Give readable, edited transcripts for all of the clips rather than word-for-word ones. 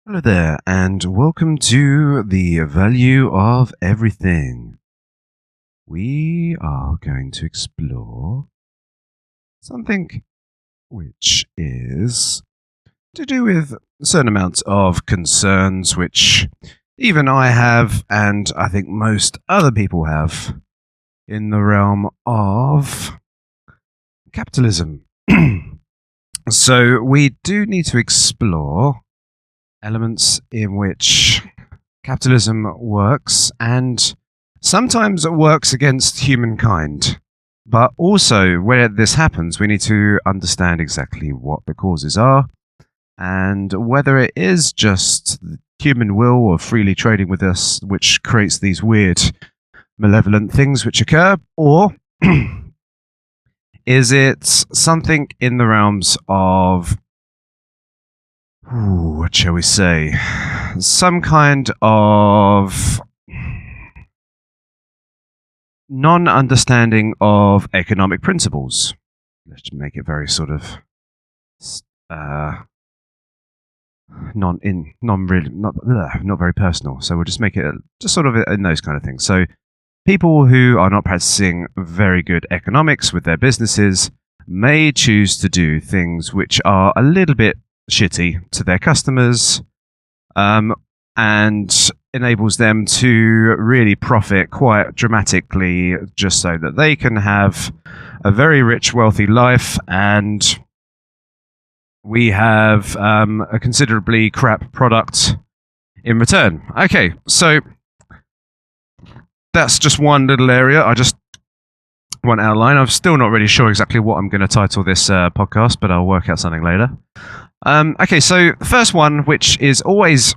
Hello there, and welcome to the value of everything. We are going to explore something which is to do with a certain amount of concerns which even I have, and I think most other people have, in the realm of capitalism. So we do need to explore elements in which capitalism works, and sometimes it works against humankind. But also, where this happens, we need to understand exactly what the causes are, and whether it is just human will or freely trading with us which creates these weird, malevolent things which occur, or is it something in the realms of, what shall we say, some kind of non-understanding of economic principles. Let's make it very sort of not very personal. So we'll just make it just sort of in those kind of things. So people who are not practicing very good economics with their businesses may choose to do things which are a little bit shitty to their customers, and enables them to really profit quite dramatically just so that they can have a very rich, wealthy life, and we have a considerably crap product in return. Okay, so that's just one little area. I just want outline. I'm still not really sure exactly what I'm going to title this podcast, but I'll work out something later. Okay, so the first one, which is always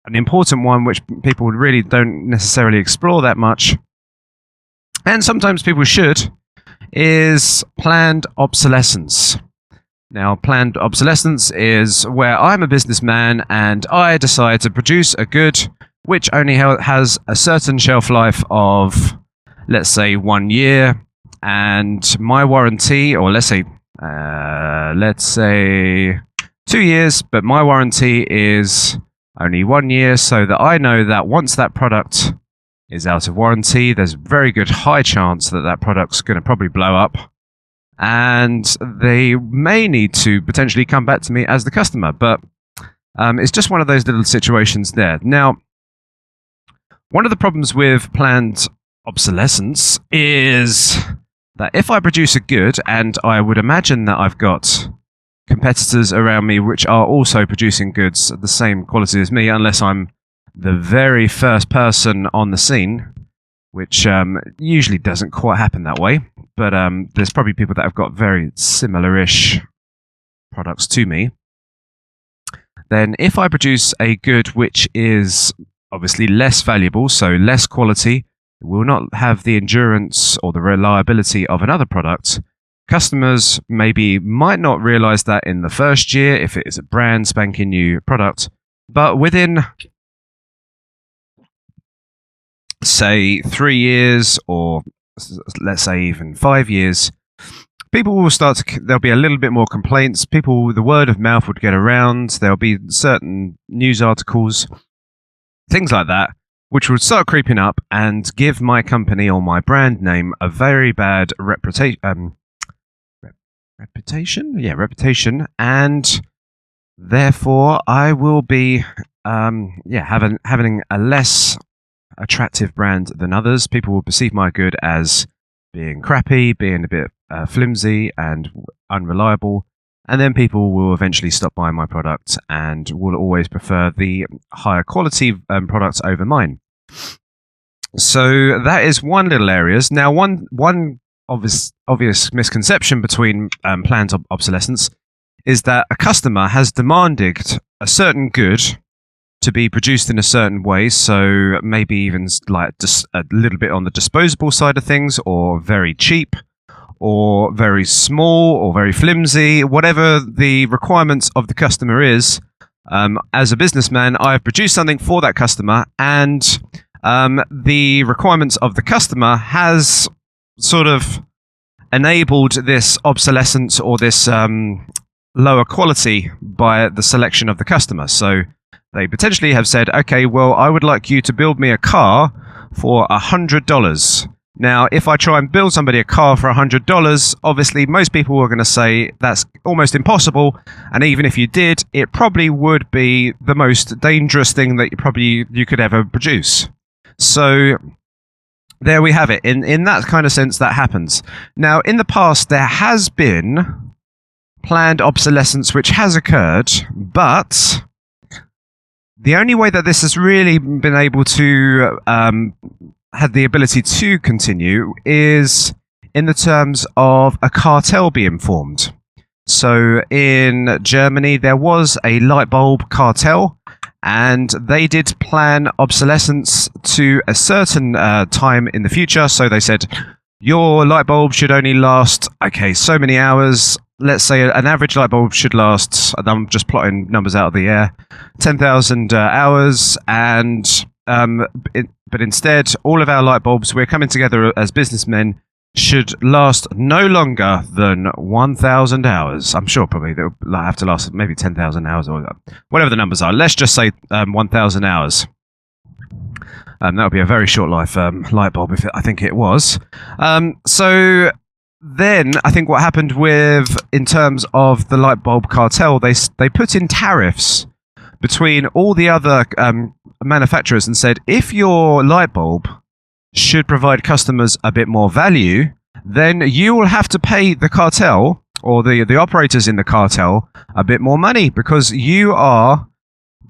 an important one, which people really don't necessarily explore that much, and sometimes people should, is planned obsolescence. Now, planned obsolescence is where I'm a businessman and I decide to produce a good which only has a certain shelf life of, let's say, 1 year, and my warranty, or let's say 2 years, but my warranty is only 1 year, so that I know that once that product is out of warranty, there's a very good high chance that that product's going to probably blow up, and they may need to potentially come back to me as the customer. But it's just one of those little situations there. Now, one of the problems with planned obsolescence is that if I produce a good, and I would imagine that I've got competitors around me which are also producing goods of the same quality as me, unless I'm the very first person on the scene, which usually doesn't quite happen that way, but there's probably people that have got very similar-ish products to me. Then if I produce a good which is obviously less valuable, so less quality, it will not have the endurance or the reliability of another product. Customers might not realize that in the first year if it is a brand spanking new product, but within, say, 3 years, or let's say even 5 years, people will there'll be a little bit more complaints. The word of mouth would get around. There'll be certain news articles, things like that, which would start creeping up and give my company or my brand name a very bad reputation, and therefore I will be having a less attractive brand than others. People will perceive my good as being crappy, being a bit flimsy and unreliable, and then people will eventually stop buying my product and will always prefer the higher quality products over mine. So that is one little area. Now, one obvious misconception between planned obsolescence is that a customer has demanded a certain good to be produced in a certain way, so maybe even like just a little bit on the disposable side of things, or very cheap, or very small, or very flimsy, whatever the requirements of the customer is. As a businessman, I have produced something for that customer, and the requirements of the customer has sort of enabled this obsolescence or this lower quality by the selection of the customer. So they potentially have said, okay, well, I would like you to build me a car for $100. Now, if I try and build somebody a car for $100, obviously most people are going to say that's almost impossible. And even if you did, it probably would be the most dangerous thing that you could ever produce. So there we have it. In that kind of sense, that happens. Now, in the past, there has been planned obsolescence, which has occurred, but the only way that this has really been able to had the ability to continue is in the terms of a cartel being formed. So in Germany, there was a light bulb cartel, and they did plan obsolescence to a certain time in the future. So they said, your light bulb should only last, okay, so many hours. Let's say an average light bulb should last, I'm just plotting numbers out of the air, 10,000 hours. And but instead, all of our light bulbs, we're coming together as businessmen, should last no longer than 1,000 hours. I'm sure probably they'll have to last maybe 10,000 hours or whatever the numbers are. Let's just say 1,000 hours. That would be a very short life light bulb, I think it was. So then I think what happened in terms of the light bulb cartel, they put in tariffs between all the other manufacturers and said, if your light bulb should provide customers a bit more value, then you will have to pay the cartel or the operators in the cartel a bit more money because you are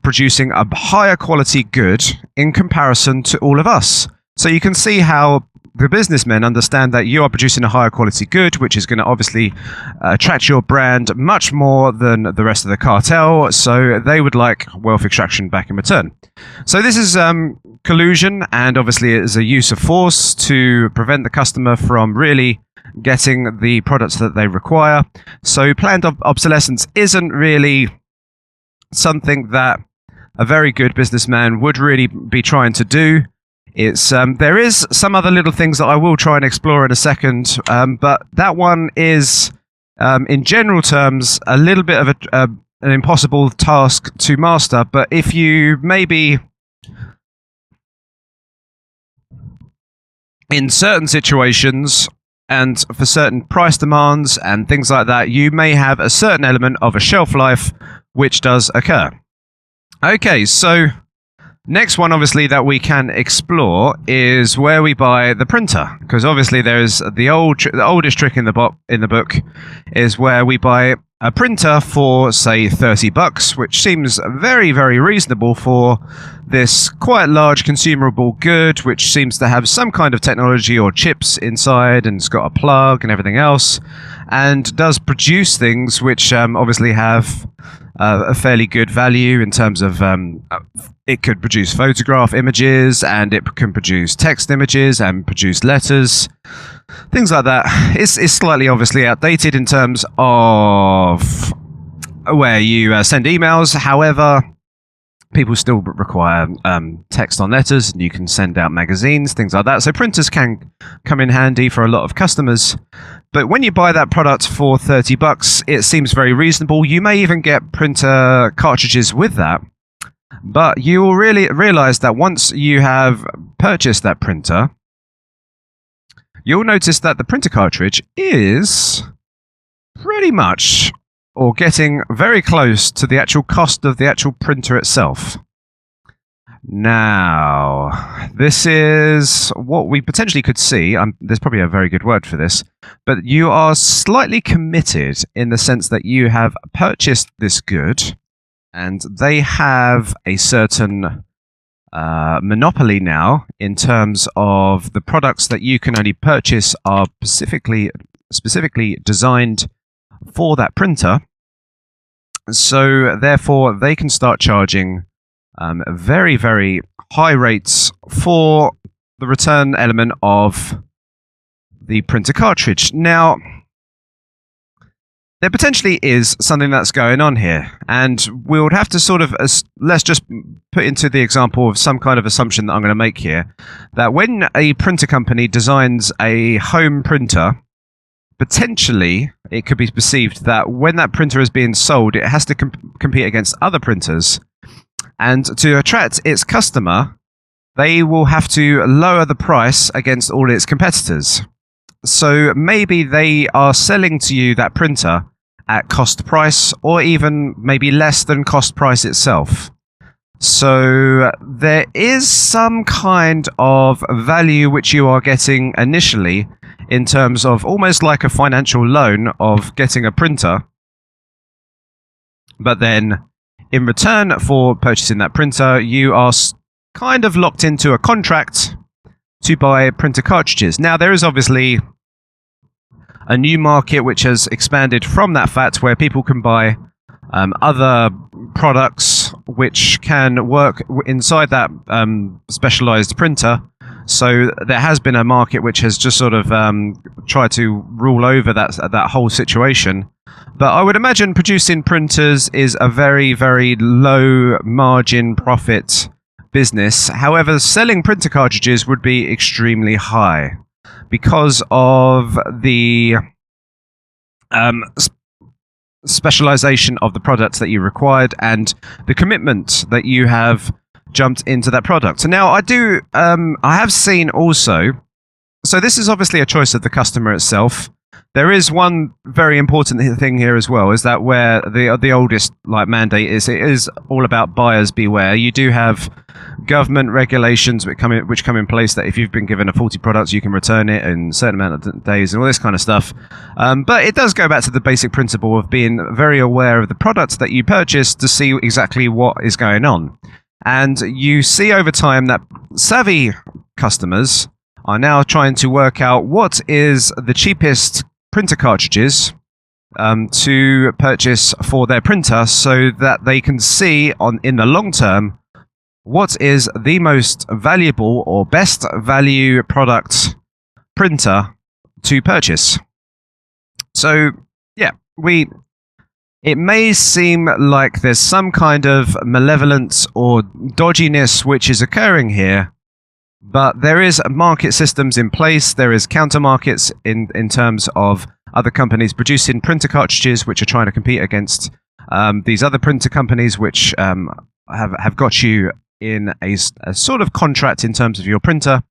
producing a higher quality good in comparison to all of us. So you can see how the businessmen understand that you are producing a higher quality good, which is going to obviously attract your brand much more than the rest of the cartel. So they would like wealth extraction back in return. So this is collusion, and obviously it is a use of force to prevent the customer from really getting the products that they require. So planned obsolescence isn't really something that a very good businessman would really be trying to do. It's there is some other little things that I will try and explore in a second, but that one is, in general terms, a little bit of an impossible task to master. But if you maybe, in certain situations and for certain price demands and things like that, you may have a certain element of a shelf life which does occur. Okay, so next one, obviously, that we can explore is where we buy the printer, because obviously there's the oldest trick in the book is where we buy a printer for, say, $30, which seems very, very reasonable for this quite large consumable good, which seems to have some kind of technology or chips inside, and it's got a plug and everything else, and does produce things which obviously have a fairly good value in terms of it could produce photograph images, and it can produce text images and produce letters, things like that. It's slightly obviously outdated in terms of where you send emails. However, people still require text on letters, and you can send out magazines, things like that. So printers can come in handy for a lot of customers. But when you buy that product for $30, it seems very reasonable. You may even get printer cartridges with that. But you will really realize that once you have purchased that printer, you'll notice that the printer cartridge is pretty much or getting very close to the actual cost of the actual printer itself. Now, this is what we potentially could see. There's probably a very good word for this, but you are slightly committed in the sense that you have purchased this good, and they have a certain monopoly now in terms of the products that you can only purchase are specifically designed for that printer. So therefore they can start charging very, very high rates for the return element of the printer cartridge. Now, there potentially is something that's going on here, and we would have to sort of, let's just put into the example of some kind of assumption that I'm going to make here, that when a printer company designs a home printer, potentially it could be perceived that when that printer is being sold, it has to compete against other printers. And to attract its customer, they will have to lower the price against all its competitors. So maybe they are selling to you that printer at cost price, or even maybe less than cost price itself. So there is some kind of value which you are getting initially in terms of almost like a financial loan of getting a printer. But then in return for purchasing that printer, you are kind of locked into a contract to buy printer cartridges. Now, there is obviously a new market which has expanded from that fact, where people can buy other products which can work inside that specialized printer. So there has been a market which has just sort of tried to rule over that whole situation. But I would imagine producing printers is a very, very low margin profit business. However, selling printer cartridges would be extremely high because of the specialization of the products that you required and the commitment that you have jumped into that product. So now I have seen also, so this is obviously a choice of the customer itself. There is one very important thing here as well, is that where the oldest mandate is, it is all about buyers beware. You do have government regulations which come in place that if you've been given a faulty product, you can return it in a certain amount of days and all this kind of stuff. But it does go back to the basic principle of being very aware of the products that you purchase to see exactly what is going on. And you see over time that savvy customers are now trying to work out what is the cheapest printer cartridges to purchase for their printer, so that they can see in the long term what is the most valuable or best value product printer to purchase. So yeah, it may seem like there's some kind of malevolence or dodginess which is occurring here, but there is market systems in place. There is counter markets in terms of other companies producing printer cartridges which are trying to compete against these other printer companies which have got you in a sort of contract in terms of your printer.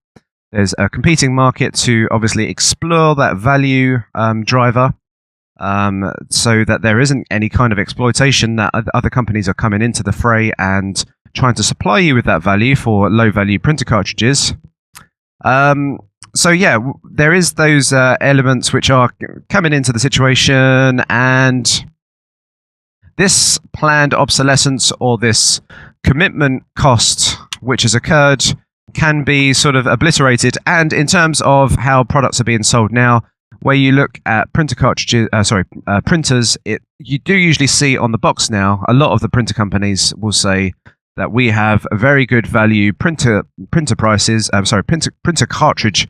There's a competing market to obviously explore that value driver, so that there isn't any kind of exploitation, that other companies are coming into the fray and trying to supply you with that value for low value printer cartridges. So yeah, there is those elements which are coming into the situation, and this planned obsolescence or this commitment cost which has occurred can be sort of obliterated. And in terms of how products are being sold now, where you look at printer cartridges, printers, you do usually see on the box now, a lot of the printer companies will say that we have a very good value printer prices. Printer cartridge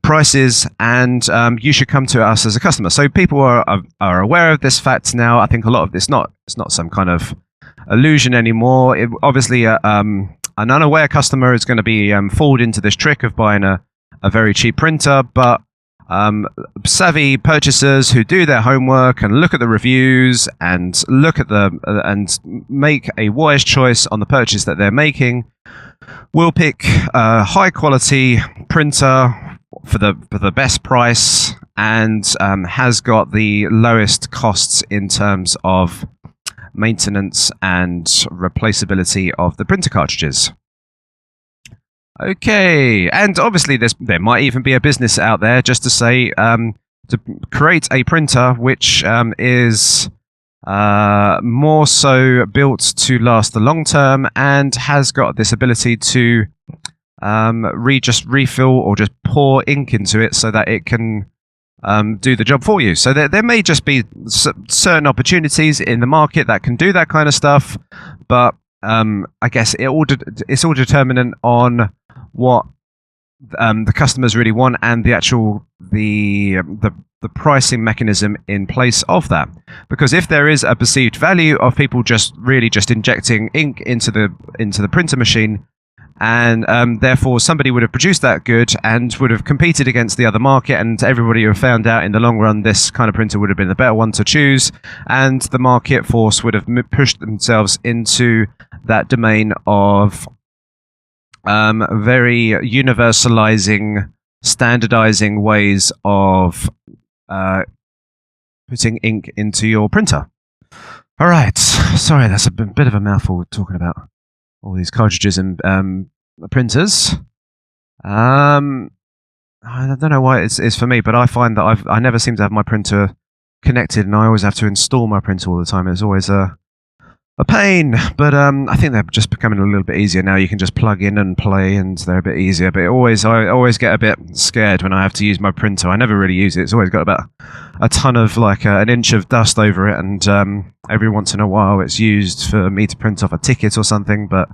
prices, and you should come to us as a customer. So people are aware of this fact now. I think a lot of this it's not some kind of illusion anymore. Obviously, an unaware customer is going to be fooled into this trick of buying a very cheap printer, but savvy purchasers who do their homework and look at the reviews and look at and make a wise choice on the purchase that they're making will pick a high quality printer for the best price, and has got the lowest costs in terms of maintenance and replaceability of the printer cartridges. Okay, and obviously there might even be a business out there just to say to create a printer which is more so built to last the long term and has got this ability to just refill or just pour ink into it so that it can do the job for you. So there may just be certain opportunities in the market that can do that kind of stuff, but I guess it's all determinant on what the customers really want and the actual the pricing mechanism in place of that. Because if there is a perceived value of people just injecting ink into the printer machine, and therefore somebody would have produced that good and would have competed against the other market, and everybody would have found out in the long run this kind of printer would have been the better one to choose, and the market force would have pushed themselves into that domain of very universalizing, standardizing ways of putting ink into your printer. All right. Sorry, that's a bit of a mouthful talking about all these cartridges and printers. I don't know why it's for me, but I find that I never seem to have my printer connected, and I always have to install my printer all the time. It's always a pain, but I think they're just becoming a little bit easier now. You can just plug in and play, and they're a bit easier. But I always get a bit scared when I have to use my printer. I never really use it. It's always got about a ton of an inch of dust over it, and every once in a while it's used for me to print off a ticket or something. But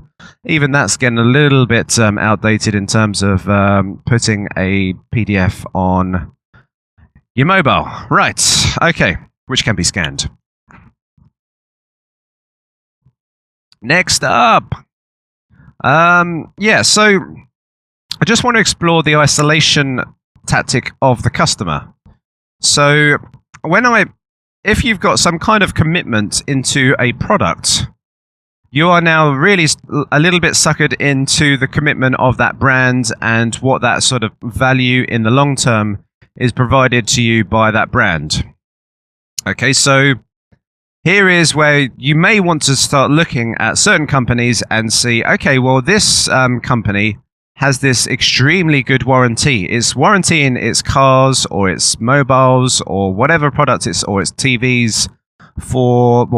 even that's getting a little bit outdated in terms of putting a PDF on your mobile. Right. Okay. Which can be scanned. Next up, so I just want to explore the isolation tactic of the customer. So if you've got some kind of commitment into a product, you are now really a little bit suckered into the commitment of that brand and what that sort of value in the long term is provided to you by that brand. Okay, so here is where you may want to start looking at certain companies and see, okay, well, this company has this extremely good warranty. It's warrantying its cars or its mobiles or whatever product or its TVs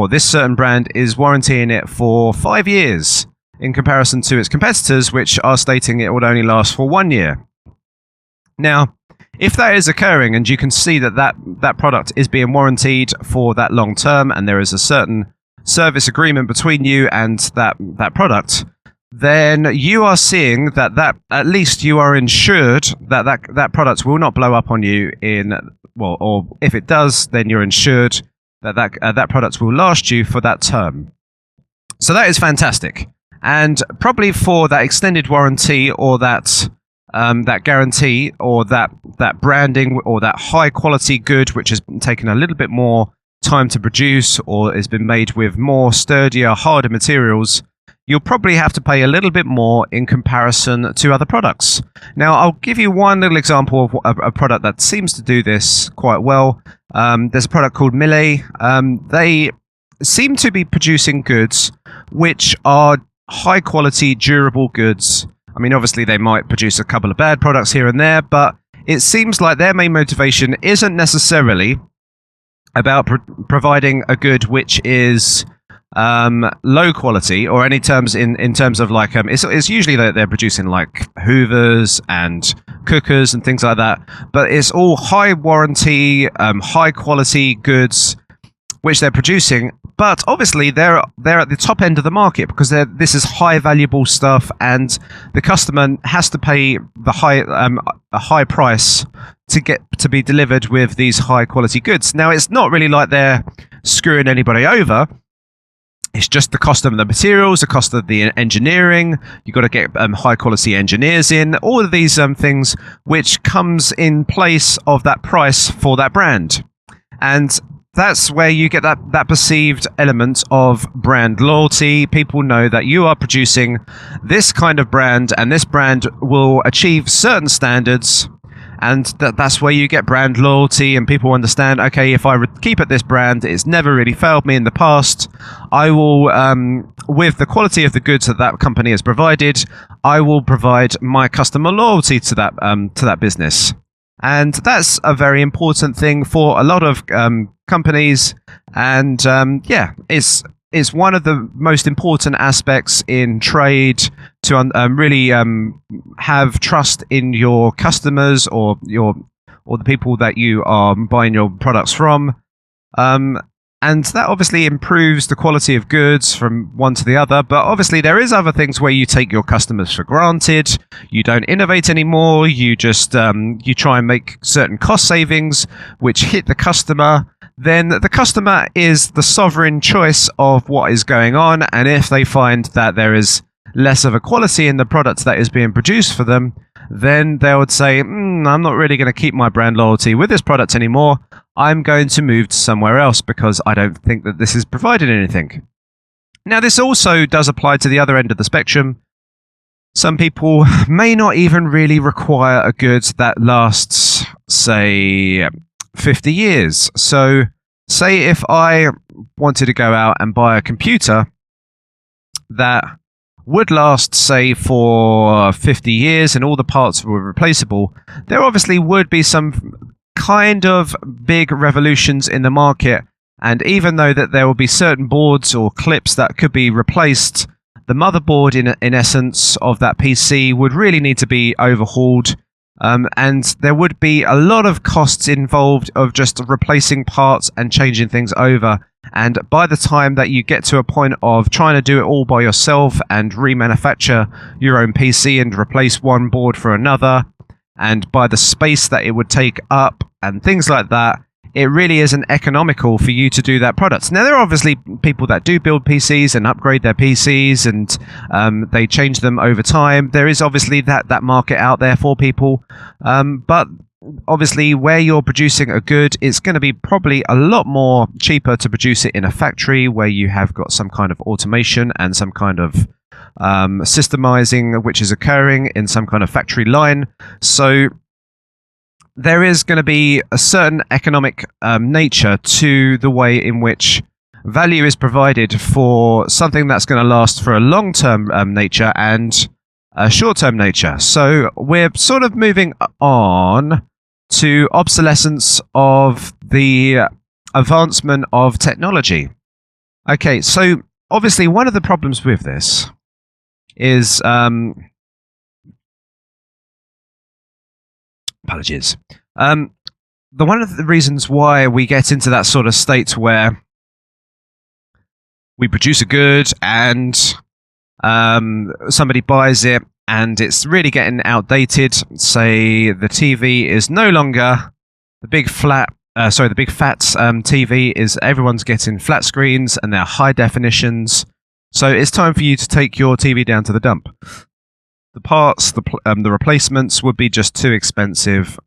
this certain brand is warrantying it for 5 years in comparison to its competitors, which are stating it would only last for 1 year. Now, if that is occurring and you can see that product is being warranted for that long term and there is a certain service agreement between you and that product, then you are seeing that at least you are insured that product will not blow up on you or if it does, then you're insured that product will last you for that term. So that is fantastic. And probably for that extended warranty or that guarantee or that branding or that high quality good which has taken a little bit more time to produce or has been made with more sturdier, harder materials, you'll probably have to pay a little bit more in comparison to other products. Now, I'll give you one little example of a product that seems to do this quite well. There's a product called Millet. They seem to be producing goods which are high quality, durable goods. I mean, obviously, they might produce a couple of bad products here and there, but it seems like their main motivation isn't necessarily about providing a good which is low quality or any terms in terms of it's usually that they're producing like Hoovers and cookers and things like that, but it's all high warranty, high quality goods which they're producing. But obviously they're at the top end of the market because this is high valuable stuff, and the customer has to pay a high price to be delivered with these high quality goods. Now, it's not really like they're screwing anybody over. It's just the cost of the materials, the cost of the engineering. You've got to get high quality engineers in, all of these things which comes in place of that price for that brand. And that's where you get that perceived element of brand loyalty. People know that you are producing this kind of brand, and this brand will achieve certain standards, and that's where you get brand loyalty, and people understand, okay, if I keep at this brand, it's never really failed me in the past. I will, with the quality of the goods that company has provided, I will provide my customer loyalty to that business. And that's a very important thing for a lot of companies. And it's one of the most important aspects in trade to really have trust in your customers or the people that you are buying your products from. And that obviously improves the quality of goods from one to the other. But obviously there is other things where you take your customers for granted. You don't innovate anymore. You just you try and make certain cost savings which hit the customer. Then the customer is the sovereign choice of what is going on. And if they find that there is less of a quality in the product that is being produced for them, then they would say, I'm not really going to keep my brand loyalty with this product anymore. I'm going to move to somewhere else because I don't think that this is providing anything. Now, this also does apply to the other end of the spectrum. Some people may not even really require a good that lasts, say, 50 years. So, say if I wanted to go out and buy a computer that would last, say, for 50 years and all the parts were replaceable, there obviously would be some kind of big revolutions in the market. And even though that there will be certain boards or clips that could be replaced, the motherboard, in essence, of that PC would really need to be overhauled. And there would be a lot of costs involved of just replacing parts and changing things over. And by the time that you get to a point of trying to do it all by yourself and remanufacture your own PC and replace one board for another, and by the space that it would take up and things like that, it really isn't economical for you to do that product. Now, there are obviously people that do build PCs and upgrade their PCs and they change them over time. There is obviously that market out there for people. But obviously, where you're producing a good, it's going to be probably a lot more cheaper to produce it in a factory where you have got some kind of automation and some kind of systemizing which is occurring in some kind of factory line. So there is going to be a certain economic nature to the way in which value is provided for something that's going to last for a long-term nature and a short-term nature. So we're sort of moving on to obsolescence of the advancement of technology. Okay, so obviously one of the problems with this is apologies. One of the reasons why we get into that sort of state where we produce a good and somebody buys it and it's really getting outdated. Say the TV is no longer the big fat TV is everyone's getting flat screens and they're high definitions. So it's time for you to take your TV down to the dump. The parts, the replacements would be just too expensive,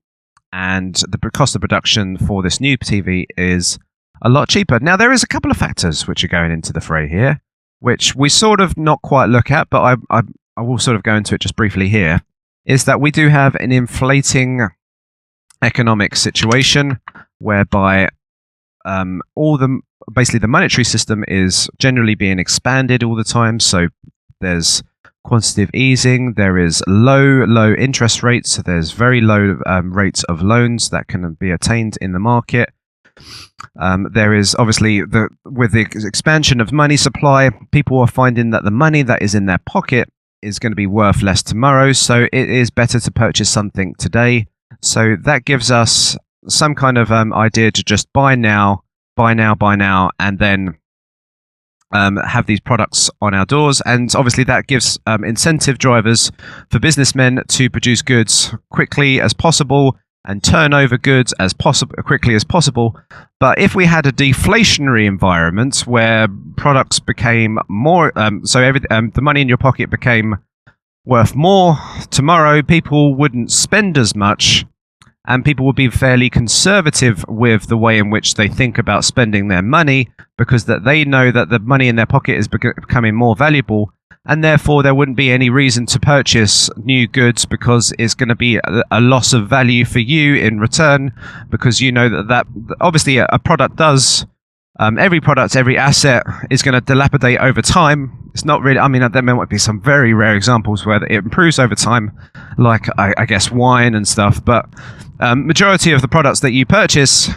and the cost of production for this new TV is a lot cheaper. Now, there is a couple of factors which are going into the fray here, which we sort of not quite look at, but I will sort of go into it just briefly here, is that we do have an inflating economic situation whereby basically the monetary system is generally being expanded all the time. So there's quantitative easing, there is low interest rates, so there's very low rates of loans that can be attained in the market. There is obviously with the expansion of money supply, people are finding that the money that is in their pocket is going to be worth less tomorrow, so it is better to purchase something today. So that gives us some kind of idea to just buy now, and then have these products on our doors. And obviously that gives incentive drivers for businessmen to produce goods quickly as possible and turn over goods as quickly as possible. But if we had a deflationary environment where products became more, the money in your pocket became worth more tomorrow, people wouldn't spend as much, and people would be fairly conservative with the way in which they think about spending their money, because that they know that the money in their pocket is becoming more valuable, and therefore there wouldn't be any reason to purchase new goods, because it's going to be a loss of value for you in return, because you know that obviously a product does, every asset is going to dilapidate over time. It's not really, I mean, there might be some very rare examples where it improves over time, like I guess wine and stuff, but majority of the products that you purchase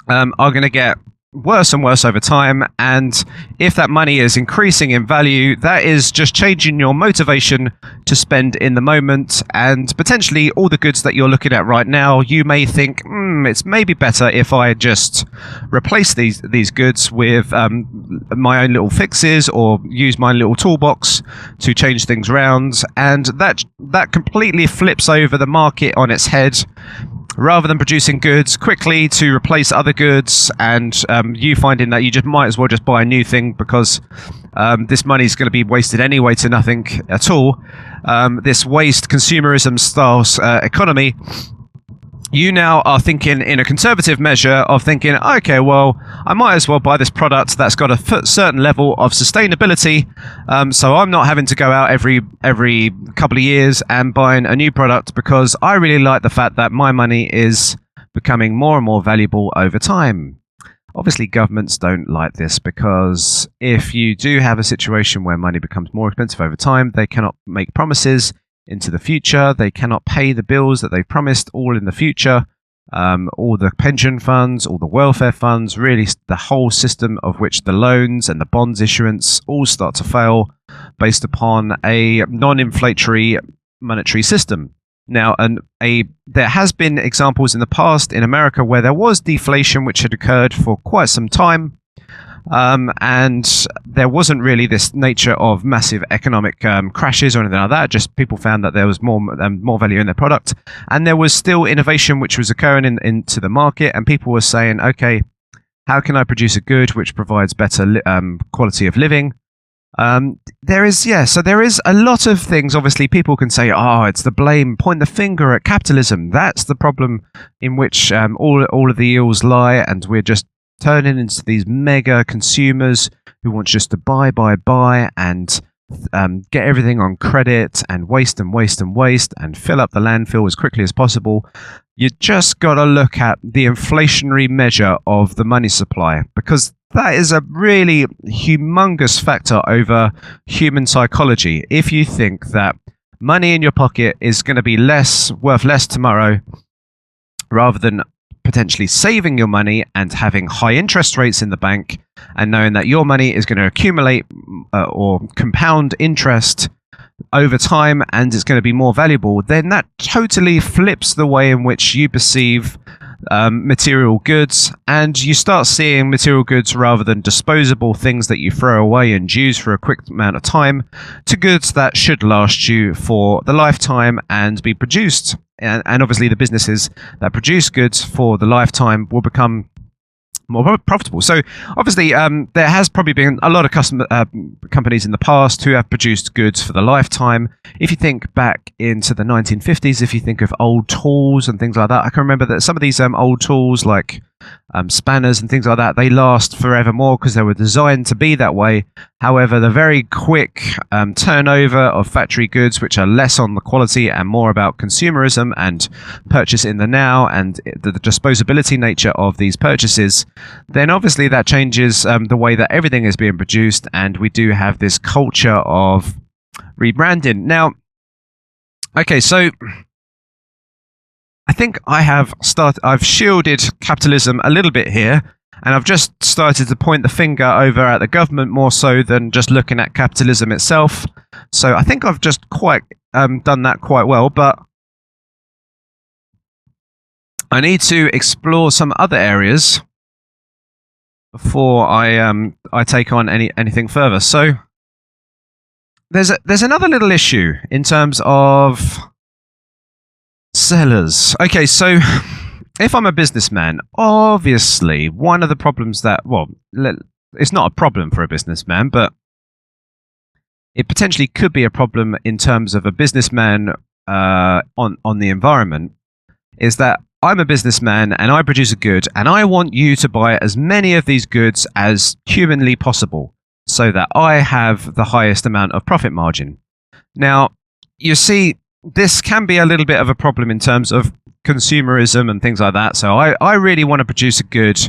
are going to get worse and worse over time, and if that money is increasing in value, that is just changing your motivation to spend in the moment. And potentially all the goods that you're looking at right now, you may think it's maybe better if I just replace these goods with my own little fixes, or use my little toolbox to change things around, and that completely flips over the market on its head. Rather than producing goods quickly to replace other goods, and you finding that you just might as well just buy a new thing because this money is going to be wasted anyway to nothing at all. This waste consumerism style economy you now are thinking in a conservative measure of thinking, okay, well, I might as well buy this product that's got a certain level of sustainability, so I'm not having to go out every couple of years and buying a new product, because I really like the fact that my money is becoming more and more valuable over time. Obviously, governments don't like this, because if you do have a situation where money becomes more expensive over time, they cannot make promises into the future. They cannot pay the bills that they've promised all in the future. All the pension funds, all the welfare funds, really the whole system of which the loans and the bonds issuance all start to fail based upon a non-inflationary monetary system. Now, there has been examples in the past in America where there was deflation, which had occurred for quite some time. And there wasn't really this nature of massive economic crashes or anything like that. Just people found that there was more value in their product, and there was still innovation which was occurring into the market, and people were saying, okay, how can I produce a good which provides better quality of living? There is a lot of things. Obviously, people can say, oh, it's the blame, point the finger at capitalism. That's the problem in which all of the ills lie, and we're just turning into these mega consumers who want just to buy and get everything on credit and waste and fill up the landfill as quickly as possible. You just got to look at the inflationary measure of the money supply, because that is a really humongous factor over human psychology. If you think that money in your pocket is going to be worth less tomorrow, rather than potentially saving your money and having high interest rates in the bank, and knowing that your money is going to accumulate or compound interest over time and it's going to be more valuable, then that totally flips the way in which you perceive material goods, and you start seeing material goods rather than disposable things that you throw away and use for a quick amount of time, to goods that should last you for the lifetime and be produced. And obviously the businesses that produce goods for the lifetime will become more profitable. So obviously there has probably been a lot of companies in the past who have produced goods for the lifetime. If you think back into the 1950s, if you think of old tools and things like that, I can remember that some of these old tools like spanners and things like that, they last forevermore because they were designed to be that way. However, the very quick turnover of factory goods, which are less on the quality and more about consumerism and purchase in the now, and the disposability nature of these purchases, then obviously that changes the way that everything is being produced, and we do have this culture of rebranding. Now, okay, so I think I've shielded capitalism a little bit here, and I've just started to point the finger over at the government more so than just looking at capitalism itself. So I think I've just quite done that quite well, but I need to explore some other areas before I take on anything further. So there's another little issue in terms of sellers. Okay, so if I'm a businessman, obviously one of the problems that, well, it's not a problem for a businessman, but it potentially could be a problem in terms of a businessman on the environment, is that I'm a businessman and I produce a good, and I want you to buy as many of these goods as humanly possible so that I have the highest amount of profit margin. Now, you see, this can be a little bit of a problem in terms of consumerism and things like that. So I really want to produce a good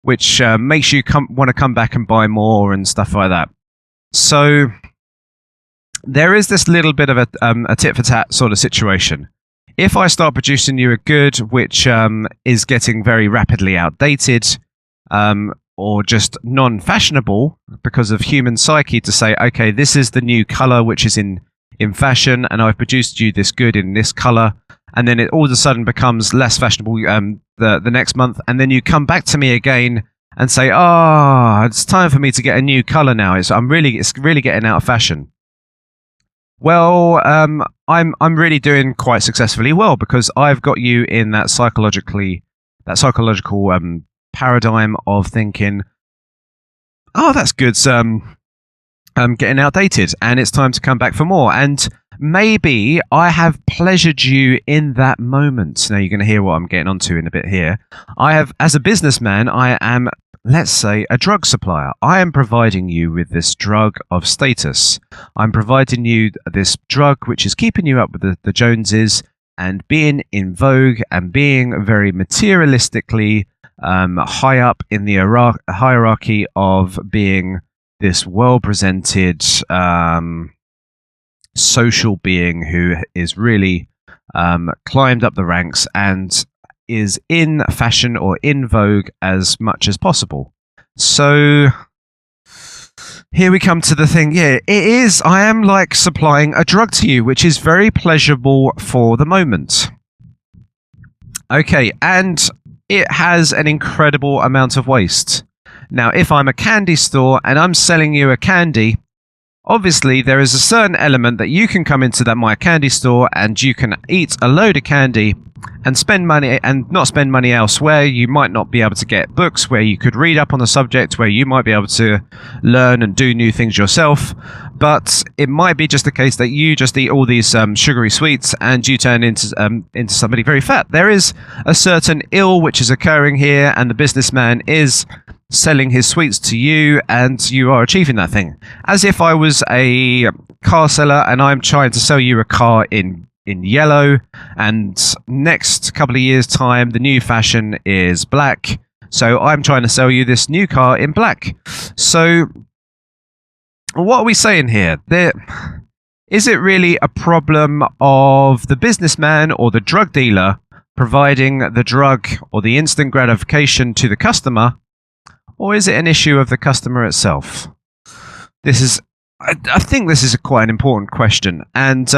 which makes you want to come back and buy more and stuff like that. So there is this little bit of a tit-for-tat sort of situation. If I start producing you a good which is getting very rapidly outdated, or just non-fashionable because of human psyche to say, okay, this is the new color which is in fashion, and I've produced you this good in this color, and then it all of a sudden becomes less fashionable the next month, and then you come back to me again and say, it's time for me to get a new color now. It's really getting out of fashion. Well, I'm really doing quite successfully well because I've got you in that psychological paradigm of thinking, that's good. Getting outdated, and it's time to come back for more. And maybe I have pleasured you in that moment. Now you're going to hear what I'm getting onto in a bit here. I have, as a businessman, I am, let's say, a drug supplier. I am providing you with this drug of status. I'm providing you this drug which is keeping you up with the Joneses and being in vogue and being very materialistically high up in the hierarchy of being this well-presented social being who is really climbed up the ranks and is in fashion or in vogue as much as possible. So here we come to the thing. Yeah, it is. I am like supplying a drug to you, which is very pleasurable for the moment. Okay, and it has an incredible amount of waste. Now, if I'm a candy store and I'm selling you a candy, obviously there is a certain element that you can come into my candy store and you can eat a load of candy and spend money and not spend money elsewhere. You might not be able to get books where you could read up on the subject, where you might be able to learn and do new things yourself. But it might be just the case that you just eat all these sugary sweets and you turn into somebody very fat. There is a certain ill which is occurring here, and the businessman is selling his sweets to you, and you are achieving that thing. As if I was a car seller and I'm trying to sell you a car in yellow, and next couple of years' time the new fashion is black, so I'm trying to sell you this new car in black. So what are we saying here? Is it really a problem of the businessman or the drug dealer providing the drug or the instant gratification to the customer, or is it an issue of the customer itself? I think this is quite an important question, and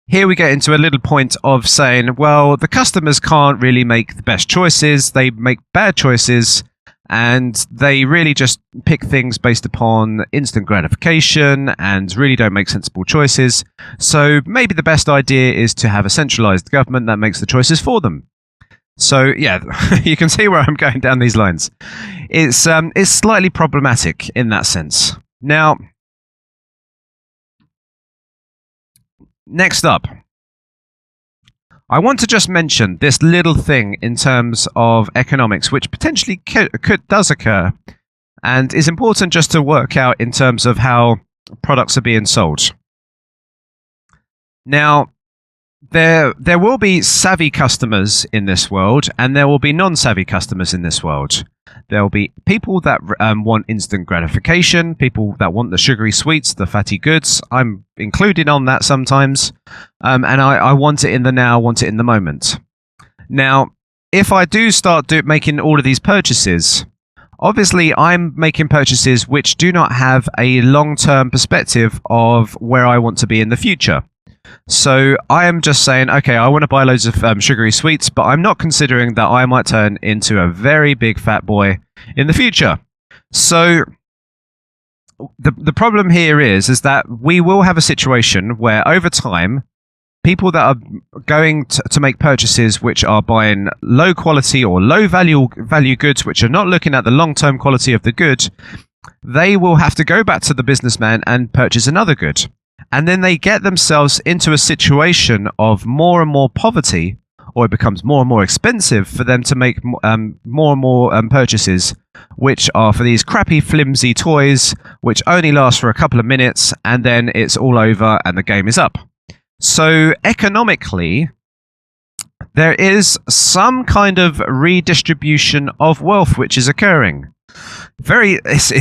here we get into a little point of saying, well, the customers can't really make the best choices. They make bad choices, and they really just pick things based upon instant gratification and really don't make sensible choices. So maybe the best idea is to have a centralized government that makes the choices for them. So yeah, you can see where I'm going down these lines. It's slightly problematic in that sense. Now, next up, I want to just mention this little thing in terms of economics, which potentially does occur, and is important just to work out in terms of how products are being sold. Now, there will be savvy customers in this world, and there will be non-savvy customers in this world. There will be people that want instant gratification, people that want the sugary sweets, the fatty goods. I'm included on that sometimes, and I want it in the now, want it in the moment. Now, if I do start making all of these purchases, obviously I'm making purchases which do not have a long-term perspective of where I want to be in the future. So I am just saying, okay, I want to buy loads of sugary sweets, but I'm not considering that I might turn into a very big fat boy in the future. So the problem here is that we will have a situation where over time, people that are going to make purchases which are buying low quality or low value goods, which are not looking at the long-term quality of the good, they will have to go back to the businessman and purchase another good. And then they get themselves into a situation of more and more poverty, or it becomes more and more expensive for them to make more and more purchases, which are for these crappy, flimsy toys, which only last for a couple of minutes, and then it's all over and the game is up. So economically, there is some kind of redistribution of wealth which is occurring. This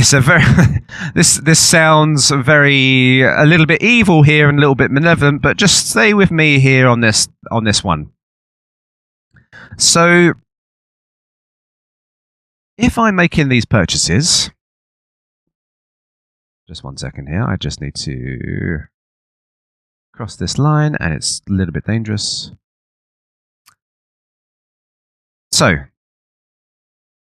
sounds a little bit evil here and a little bit malevolent, but just stay with me here on this one. So if I'm making these purchases, just 1 second here, I just need to cross this line, and it's a little bit dangerous. So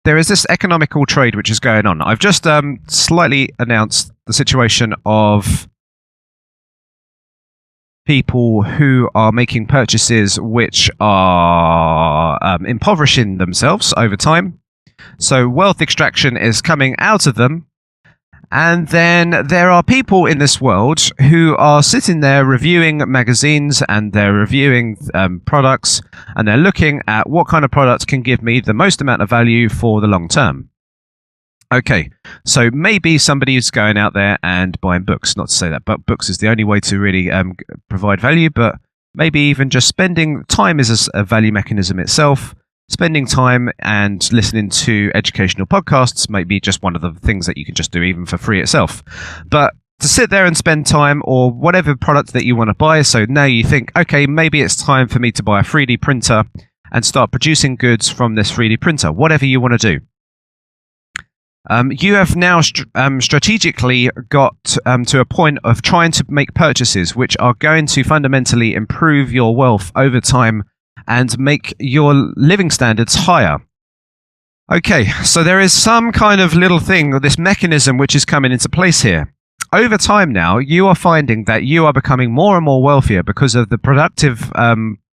there is this economical trade which is going on. I've just slightly announced the situation of people who are making purchases which are impoverishing themselves over time. So wealth extraction is coming out of them, And then there are people in this world who are sitting there reviewing magazines and they're reviewing products, and they're looking at what kind of product can give me the most amount of value for the long term. Okay, so maybe somebody's going out there and buying books. Not to say that but books is the only way to really provide value, but maybe even just spending time is a value mechanism itself. Spending time and listening to educational podcasts may be just one of the things that you can just do even for free itself. But to sit there and spend time, or whatever product that you want to buy, so now you think, okay, maybe it's time for me to buy a 3D printer and start producing goods from this 3D printer, whatever you want to do. You have now strategically got to a point of trying to make purchases which are going to fundamentally improve your wealth over time and make your living standards higher. Okay, so there is some kind of little thing, or this mechanism, which is coming into place here. Over time now, you are finding that you are becoming more and more wealthier because of the productive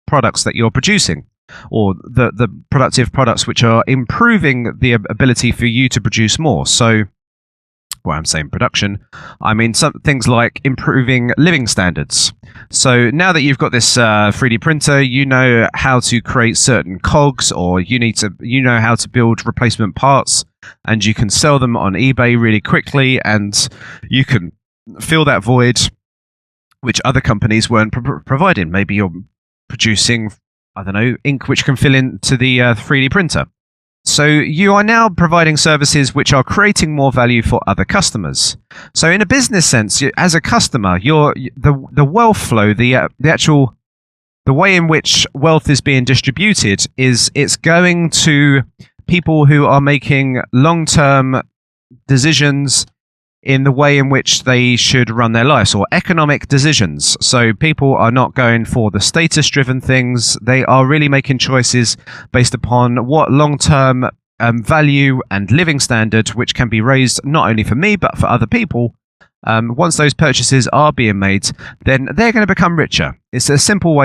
products that you're producing, or the productive products which are improving the ability for you to produce more. So, well, I'm saying production, I mean some things like improving living standards. So now that you've got this 3D printer, you know how to create certain cogs, or you know how to build replacement parts, and you can sell them on eBay really quickly, and you can fill that void which other companies weren't providing. Maybe you're producing, I don't know, ink which can fill into the 3D printer. So you are now providing services which are creating more value for other customers. So in a business sense, as a customer, the wealth flow, the way in which wealth is being distributed it's going to people who are making long-term decisions in the way in which they should run their lives, or economic decisions. So people are not going for the status-driven things. They are really making choices based upon what long-term value and living standard, which can be raised not only for me, but for other people. Once those purchases are being made, then they're going to become richer. It's a simple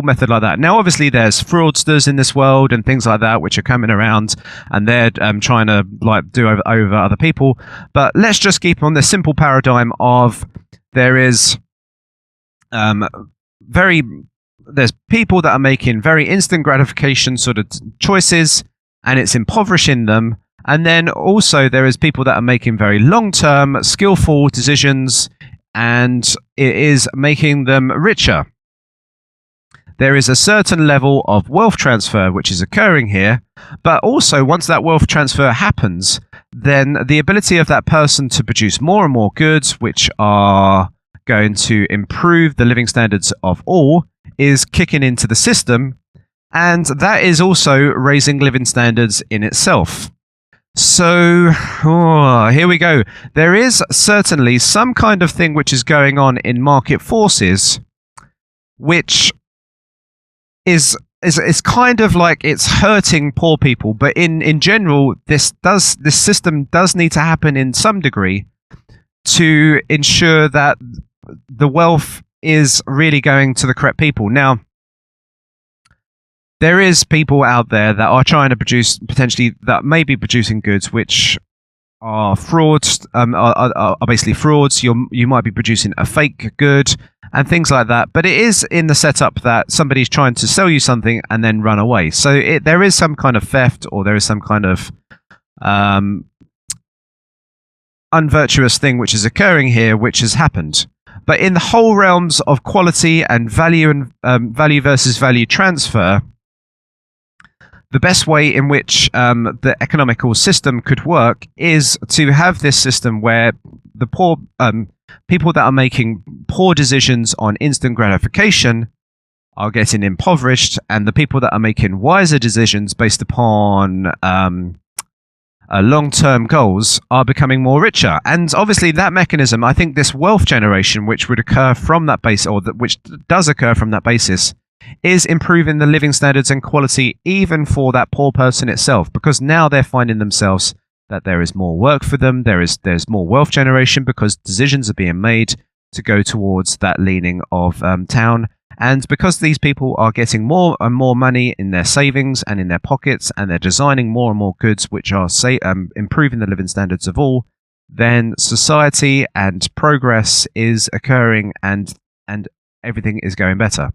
method like that. Now, obviously, there's fraudsters in this world and things like that, which are coming around, and they're trying to do over other people. But let's just keep on the simple paradigm of there's people that are making very instant gratification sort of choices, and it's impoverishing them. And then also there is people that are making very long-term, skillful decisions, and it is making them richer. There is a certain level of wealth transfer which is occurring here, but also once that wealth transfer happens, then the ability of that person to produce more and more goods which are going to improve the living standards of all is kicking into the system, and that is also raising living standards in itself. So, here we go. There is certainly some kind of thing which is going on in market forces, which is kind of like it's hurting poor people. But in general, this system does need to happen in some degree to ensure that the wealth is really going to the correct people. Now, there is people out there that are trying to produce, potentially, that may be producing goods which are frauds, are basically frauds. You might be producing a fake good and things like that. But it is in the setup that somebody's trying to sell you something and then run away. So there is some kind of theft, or there is some kind of unvirtuous thing which is occurring here, which has happened. But in the whole realms of quality and value, and value versus value transfer, the best way in which the economical system could work is to have this system where the poor people that are making poor decisions on instant gratification are getting impoverished, and the people that are making wiser decisions based upon long-term goals are becoming more richer. And obviously that mechanism, I think this wealth generation which would occur from that base, or which does occur from that basis, is improving the living standards and quality even for that poor person itself, because now they're finding themselves that there is more work for them, there's more wealth generation because decisions are being made to go towards that leaning of town. And because these people are getting more and more money in their savings and in their pockets, and they're designing more and more goods which are improving the living standards of all, then society and progress is occurring and everything is going better.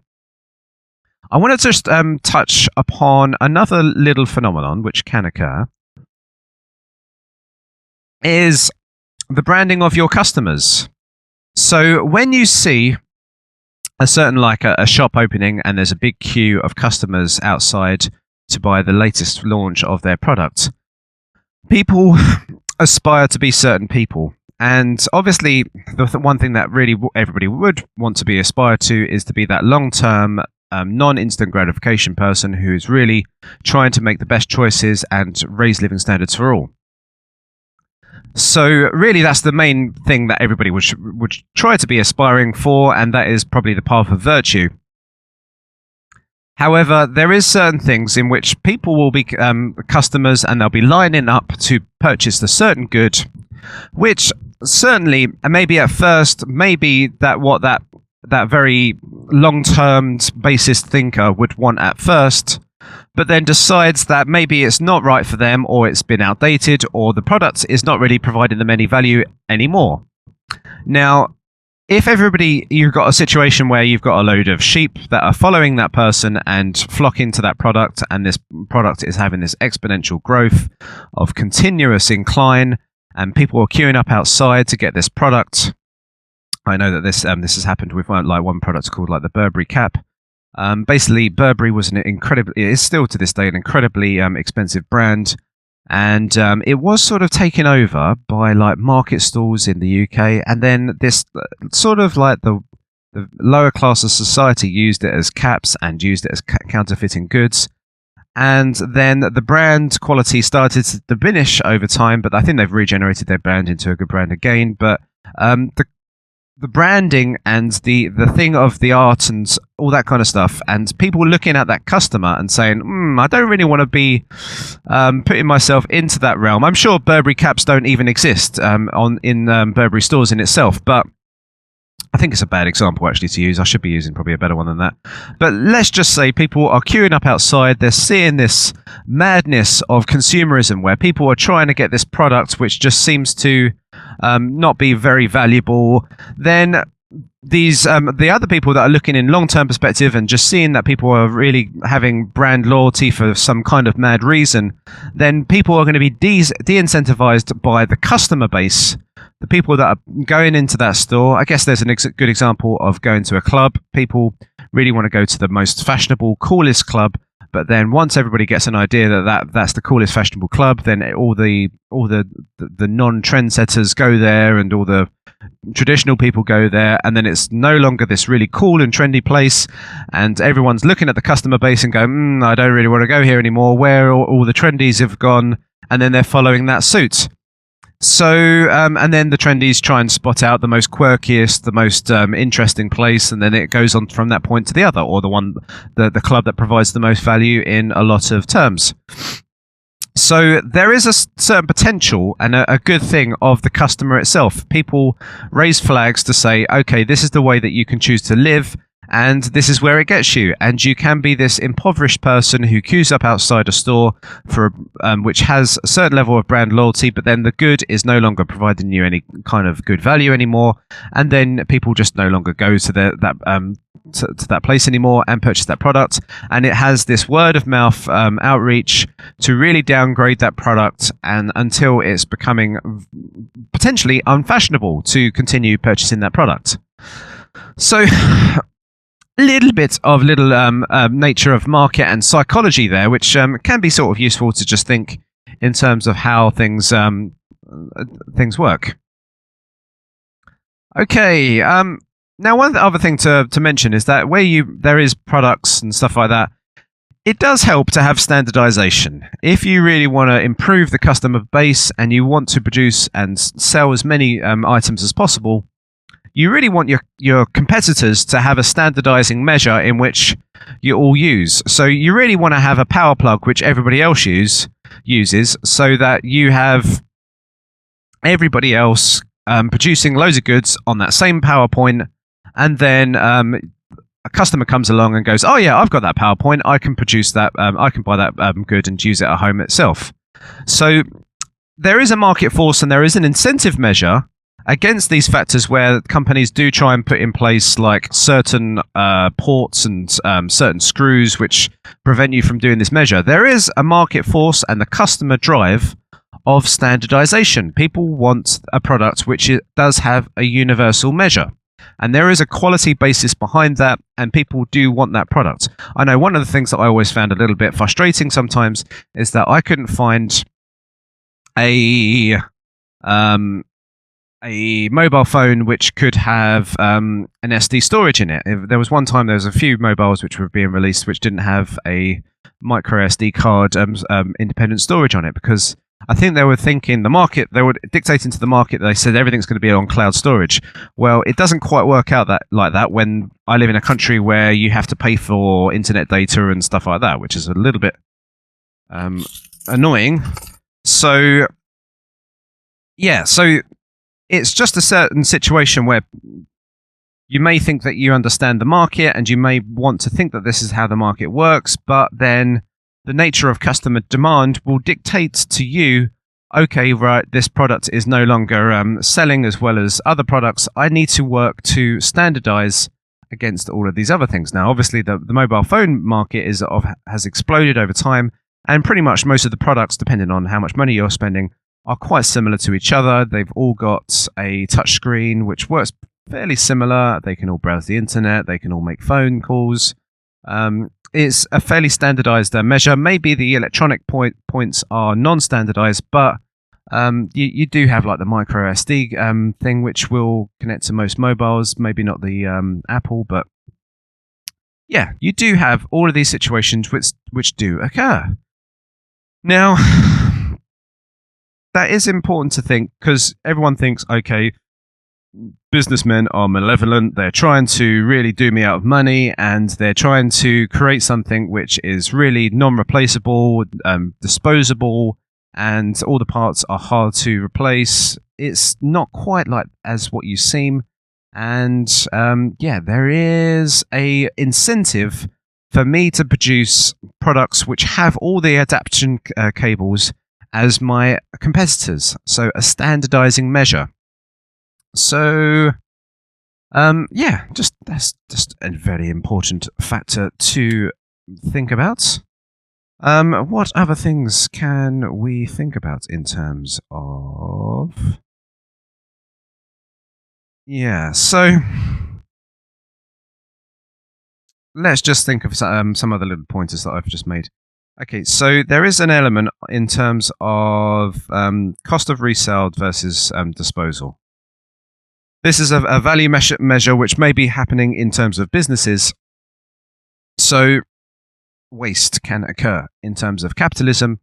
I want to just touch upon another little phenomenon which can occur, is the branding of your customers. So when you see a certain, like a shop opening, and there's a big queue of customers outside to buy the latest launch of their product, people aspire to be certain people. And obviously, the one thing that really everybody would want to be aspired to is to be that long-term, non-instant gratification person who's really trying to make the best choices and raise living standards for all. So really, that's the main thing that everybody would try to be aspiring for, and that is probably the path of virtue. However, there is certain things in which people will be customers, and they'll be lining up to purchase a certain good, which certainly, maybe at first, maybe that very long-term basist thinker would want at first, but then decides that maybe it's not right for them, or it's been outdated, or the product is not really providing them any value anymore. Now, if you've got a situation where you've got a load of sheep that are following that person and flocking to that product, and this product is having this exponential growth of continuous incline, and people are queuing up outside to get this product. I know that this has happened with one product called the Burberry cap. Basically, Burberry was it is still to this day an incredibly expensive brand, and it was sort of taken over by market stalls in the UK, and then this sort of the lower class of society used it as caps and used it as counterfeiting goods. And then the brand quality started to diminish over time, but I think they've regenerated their brand into a good brand again. But the branding and the thing of the art and all that kind of stuff, and people looking at that customer and saying, I don't really want to be putting myself into that realm. I'm sure Burberry caps don't even exist in Burberry stores in itself, but I think it's a bad example actually to use. I should be using probably a better one than that. But let's just say people are queuing up outside. They're seeing this madness of consumerism where people are trying to get this product which just seems to not be very valuable. Then the other people that are looking in long-term perspective and just seeing that people are really having brand loyalty for some kind of mad reason, then people are going to be de-incentivized by the customer base. The people that are going into that store, I guess there's a good example of going to a club. People really want to go to the most fashionable, coolest club, but then once everybody gets an idea that's the coolest fashionable club, then all the non-trendsetters go there, and all the traditional people go there, and then it's no longer this really cool and trendy place, and everyone's looking at the customer base and going, I don't really want to go here anymore. Where all the trendies have gone, and then they're following that suit. So, and then the trendies try and spot out the most quirkiest, the most interesting place, and then it goes on from that point to the other, or the club that provides the most value in a lot of terms. So there is a certain potential and a good thing of the customer itself. People raise flags to say, okay, this is the way that you can choose to live, and this is where it gets you. And you can be this impoverished person who queues up outside a store for which has a certain level of brand loyalty, but then the good is no longer providing you any kind of good value anymore. And then people just no longer go to that place anymore and purchase that product. And it has this word of mouth outreach to really downgrade that product, and until it's becoming potentially unfashionable to continue purchasing that product. So little bit of nature of market and psychology there, which can be sort of useful to just think in terms of how things work. Okay, now one other thing to mention is that where there is products and stuff like that, it does help to have standardization. If you really want to improve the customer base and you want to produce and sell as many items as possible, you really want your competitors to have a standardizing measure in which you all use. So you really want to have a power plug which everybody else uses, so that you have everybody else producing loads of goods on that same PowerPoint, and then a customer comes along and goes, oh yeah, I've got that PowerPoint, I can produce that, I can buy that good and use it at home itself. So there is a market force and there is an incentive measure against these factors where companies do try and put in place like certain ports and certain screws which prevent you from doing this measure. There is a market force and the customer drive of standardization. People want a product which does have a universal measure. And there is a quality basis behind that, and people do want that product. I know one of the things that I always found a little bit frustrating sometimes is that I couldn't find a mobile phone which could have an SD storage in it. There was one time there was a few mobiles which were being released which didn't have a micro SD card independent storage on it, because I think they were thinking the market, they were dictating to the market, they said everything's going to be on cloud storage. Well, it doesn't quite work out like that when I live in a country where you have to pay for internet data and stuff like that, which is a little bit annoying. So, yeah, so it's just a certain situation where you may think that you understand the market and you may want to think that this is how the market works, but then the nature of customer demand will dictate to you, okay, right, this product is no longer selling as well as other products. I need to work to standardize against all of these other things. Now, obviously, the mobile phone market has exploded over time, and pretty much most of the products, depending on how much money you're spending, are quite similar to each other. They've all got a touch screen, which works fairly similar. They can all browse the internet. They can all make phone calls. It's a fairly standardized measure. Maybe the electronic points are non-standardized, but you do have like the micro SD thing, which will connect to most mobiles. Maybe not the Apple, but yeah, you do have all of these situations which do occur. Now, that is important to think, because everyone thinks, okay, businessmen are malevolent, they're trying to really do me out of money, and they're trying to create something which is really non-replaceable, disposable, and all the parts are hard to replace. It's not quite like as what you seem, and yeah, there is a incentive for me to produce products which have all the adaptation cables as my competitors, so a standardizing measure. So, yeah, that's just a very important factor to think about. What other things can we think about in terms of? Yeah, so let's just think of some other little pointers that I've just made. Okay, so there is an element in terms of cost of resale versus disposal. This is a value measure which may be happening in terms of businesses. So waste can occur in terms of capitalism,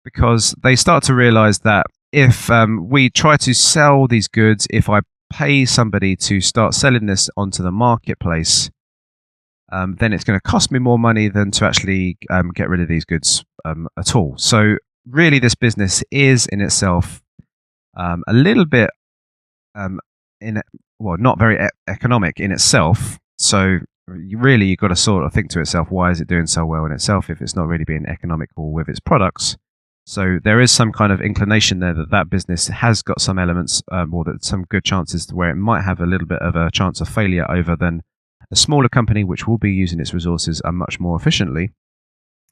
because they start to realize that if we try to sell these goods, if I pay somebody to start selling this onto the marketplace, then it's going to cost me more money than to actually get rid of these goods at all. So really this business is in itself a little bit not very economic in itself. So you've got to sort of think to itself, why is it doing so well in itself if it's not really being economical with its products? So there is some kind of inclination there that business has got some elements, or that some good chances to where it might have a little bit of a chance of failure over than a smaller company which will be using its resources much more efficiently.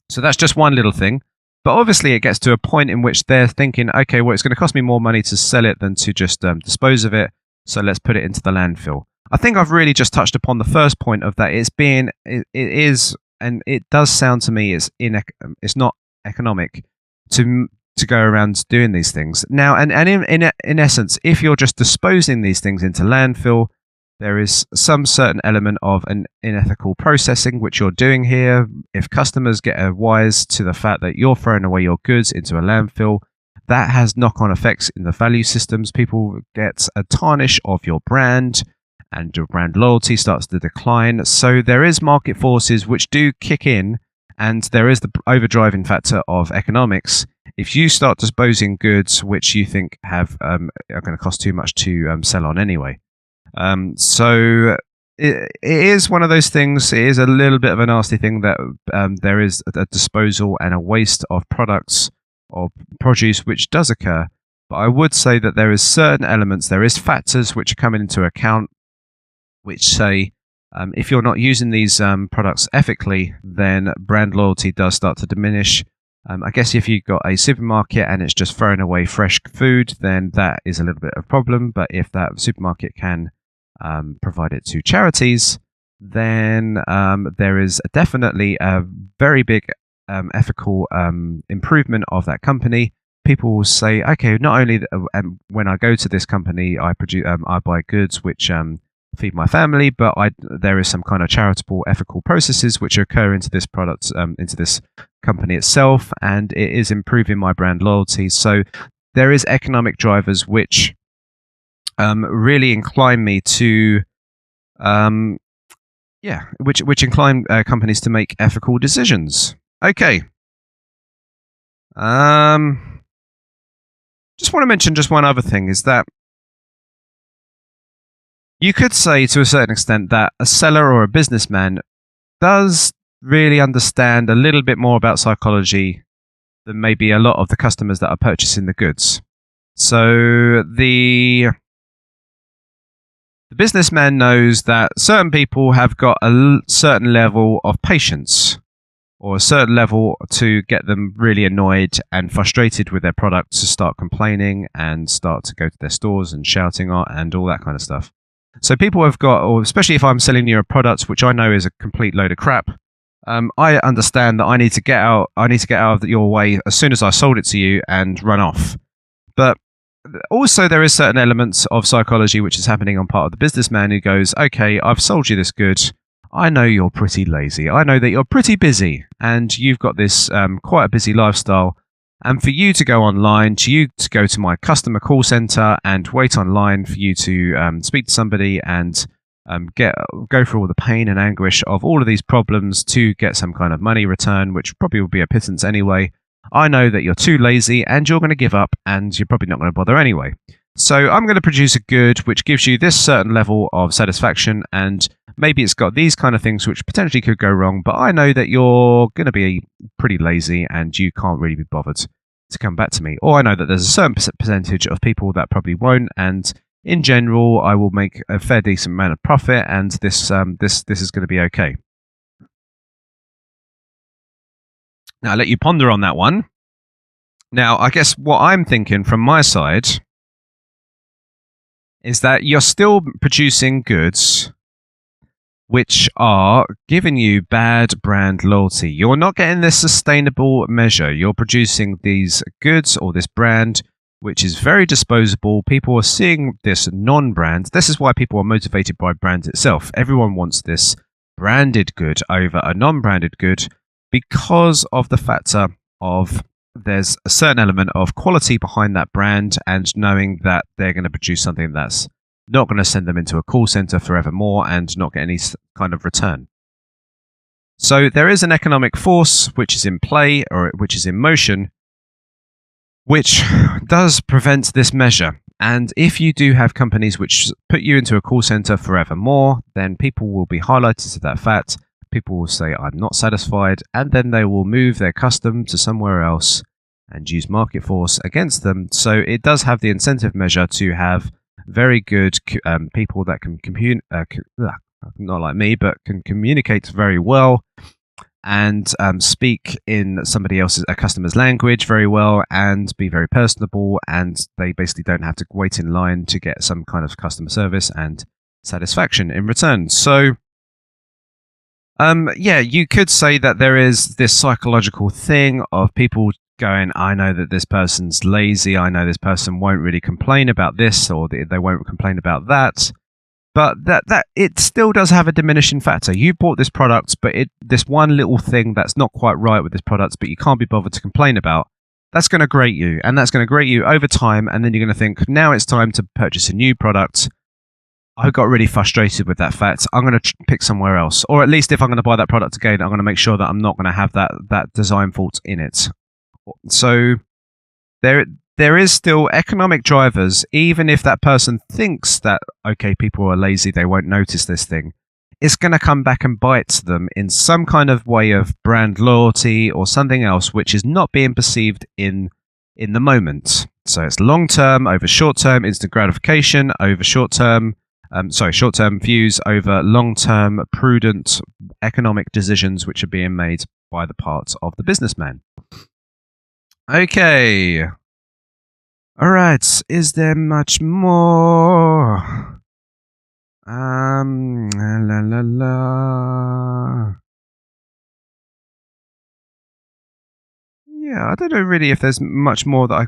So that's just one little thing. But obviously it gets to a point in which they're thinking, okay, well, it's going to cost me more money to sell it than to just dispose of it. So let's put it into the landfill. I think I've really just touched upon the first point of that. It is, and it does sound to me it's not economic to go around doing these things. Now, and in essence, if you're just disposing these things into landfill, there is some certain element of an unethical processing which you're doing here. If customers get wise to the fact that you're throwing away your goods into a landfill, that has knock-on effects in the value systems. People get a tarnish of your brand, and your brand loyalty starts to decline. So there is market forces which do kick in, and there is the overdriving factor of economics. If you start disposing goods which you think are going to cost too much to sell on anyway. So it is one of those things. It is a little bit of a nasty thing that there is a disposal and a waste of products or produce which does occur. But I would say that there is certain elements, there is factors which are coming into account, which say if you're not using these products ethically, then brand loyalty does start to diminish. I guess if you've got a supermarket and it's just throwing away fresh food, then that is a little bit of a problem. But if that supermarket can provide it to charities, then there is definitely a very big ethical improvement of that company. People will say, okay, not only when I go to this company, I buy goods which feed my family, but there is some kind of charitable ethical processes which occur into this product, into this company itself, and it is improving my brand loyalty. So there is economic drivers which really incline me to which incline companies to make ethical decisions. Okay. Just want to mention just one other thing, is that you could say to a certain extent that a seller or a businessman does really understand a little bit more about psychology than maybe a lot of the customers that are purchasing the goods. So the businessman knows that certain people have got a certain level of patience, or a certain level to get them really annoyed and frustrated with their product to start complaining and start to go to their stores and shouting and all that kind of stuff. So people have got, or especially if I'm selling you a product which I know is a complete load of crap, I understand that I need to get out of your way as soon as I sold it to you and run off. But also there is certain elements of psychology which is happening on part of the businessman who goes, okay, I've sold you this good. I know you're pretty lazy. I know that you're pretty busy and you've got this quite a busy lifestyle. And for you to go online, to go to my customer call center and wait online for you to speak to somebody and go through all the pain and anguish of all of these problems to get some kind of money return, which probably will be a pittance anyway. I know that you're too lazy and you're going to give up and you're probably not going to bother anyway. So I'm going to produce a good which gives you this certain level of satisfaction, and maybe it's got these kind of things which potentially could go wrong, but I know that you're going to be pretty lazy and you can't really be bothered to come back to me. Or I know that there's a certain percentage of people that probably won't, and in general I will make a fair decent amount of profit, and this is going to be okay. Now I'll let you ponder on that one. Now I guess what I'm thinking from my side is that you're still producing goods which are giving you bad brand loyalty. You're not getting this sustainable measure. You're producing these goods or this brand which is very disposable. People are seeing this non-brand. This is why people are motivated by brand itself. Everyone wants this branded good over a non-branded good because of the factor of there's a certain element of quality behind that brand, and knowing that they're going to produce something that's not going to send them into a call center forevermore and not get any kind of return. So there is an economic force which is in play, or which is in motion, which does prevent this measure. And if you do have companies which put you into a call center forevermore, then people will be highlighted to that fact. People will say, I'm not satisfied, and then they will move their custom to somewhere else and use market force against them. So it does have the incentive measure to have very good people that can not like me, but can communicate very well and speak in somebody else's, a customer's language very well, and be very personable, and they basically don't have to wait in line to get some kind of customer service and satisfaction in return. So you could say that there is this psychological thing of people going, I know that this person's lazy, I know this person won't really complain about this, or they won't complain about that. But that it still does have a diminishing factor. You bought this product, but this one little thing that's not quite right with this product, but you can't be bothered to complain about, that's going to grate you, and that's going to grate you over time, and then you're going to think, now it's time to purchase a new product. I got really frustrated with that fact. I'm going to pick somewhere else. Or at least if I'm going to buy that product again, I'm going to make sure that I'm not going to have that design fault in it. So there is still economic drivers, even if that person thinks that, okay, people are lazy, they won't notice this thing. It's going to come back and bite them in some kind of way of brand loyalty or something else, which is not being perceived in in the moment. So it's long term over short term, instant gratification over short term views over long term, prudent economic decisions which are being made by the part of the businessman. Okay. All right. Is there much more? La la la. Yeah, I don't know really if there's much more that I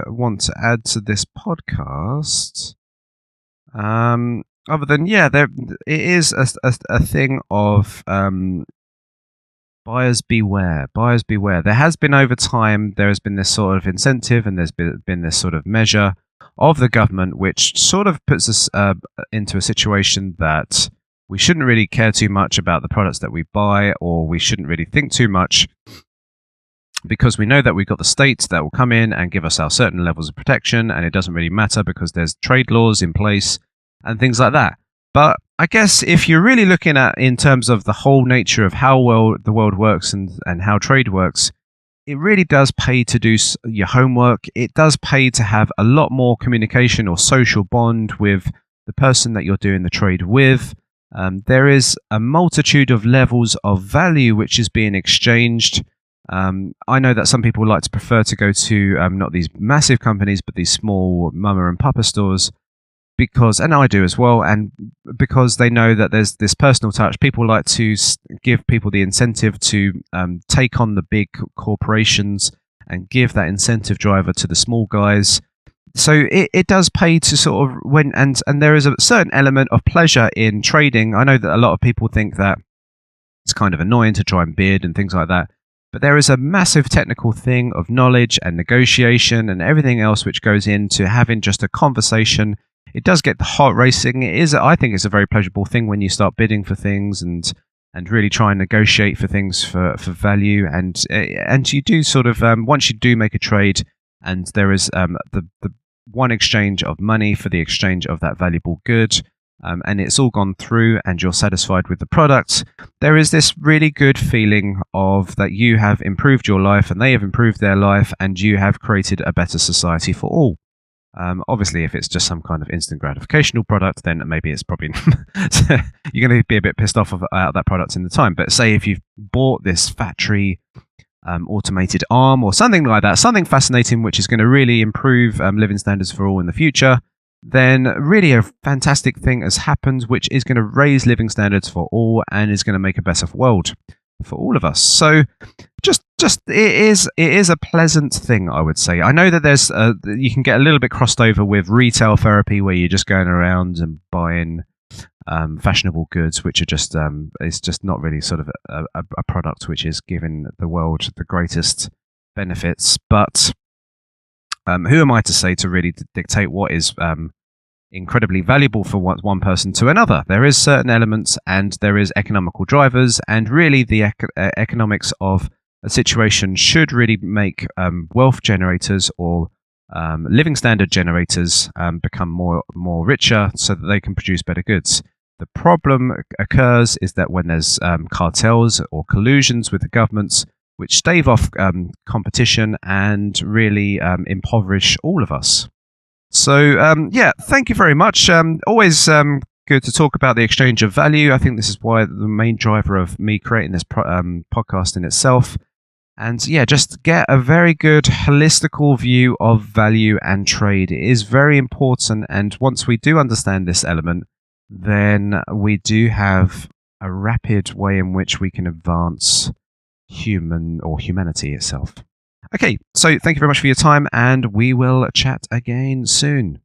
want to add to this podcast. Other than it is a thing of buyers beware. Buyers beware. There has been over time, there has been this sort of incentive, and there's been this sort of measure of the government, which sort of puts us into a situation that we shouldn't really care too much about the products that we buy, or we shouldn't really think too much, because we know that we've got the state that will come in and give us our certain levels of protection, and it doesn't really matter because there's trade laws in place and things like that. But I guess if you're really looking at in terms of the whole nature of how well the world works and how trade works, it really does pay to do your homework. It does pay to have a lot more communication or social bond with the person that you're doing the trade with. There is a multitude of levels of value which is being exchanged. I know that some people like to prefer to go to not these massive companies, but these small mama and papa stores, because, and I do as well, and because they know that there's this personal touch. People like to give people the incentive to take on the big corporations and give that incentive driver to the small guys. So it does pay to sort of and there is a certain element of pleasure in trading. I know that a lot of people think that it's kind of annoying to try and bid and things like that. But there is a massive technical thing of knowledge and negotiation and everything else which goes into having just a conversation. It does get the heart racing. I think it's a very pleasurable thing when you start bidding for things and really try and negotiate for things for value. And you do sort of, once you do make a trade and there is the one exchange of money for the exchange of that valuable good, and it's all gone through and you're satisfied with the product, there is this really good feeling of that you have improved your life and they have improved their life and you have created a better society for all. Obviously, if it's just some kind of instant gratificational product, then maybe it's probably you're going to be a bit pissed off about that product in the time. But say if you've bought this factory automated arm or something like that, something fascinating which is going to really improve living standards for all in the future, then really a fantastic thing has happened, which is going to raise living standards for all and is going to make a better world for all of us. So just it is a pleasant thing, I would say. I know that there's you can get a little bit crossed over with retail therapy, where you're just going around and buying fashionable goods, which are just it's just not really sort of a product which is giving the world the greatest benefits. But who am I to say to really dictate what is incredibly valuable for one person to another? There is certain elements and there is economical drivers, and really the economics of a situation should really make wealth generators or living standard generators become more richer so that they can produce better goods. The problem occurs is that when there's cartels or collusions with the governments, which stave off competition and really impoverish all of us. So, thank you very much. Always good to talk about the exchange of value. I think this is why the main driver of me creating this podcast in itself. And just get a very good holistical view of value and trade. It is very important. And once we do understand this element, then we do have a rapid way in which we can advance humanity itself. Okay, so thank you very much for your time, and we will chat again soon.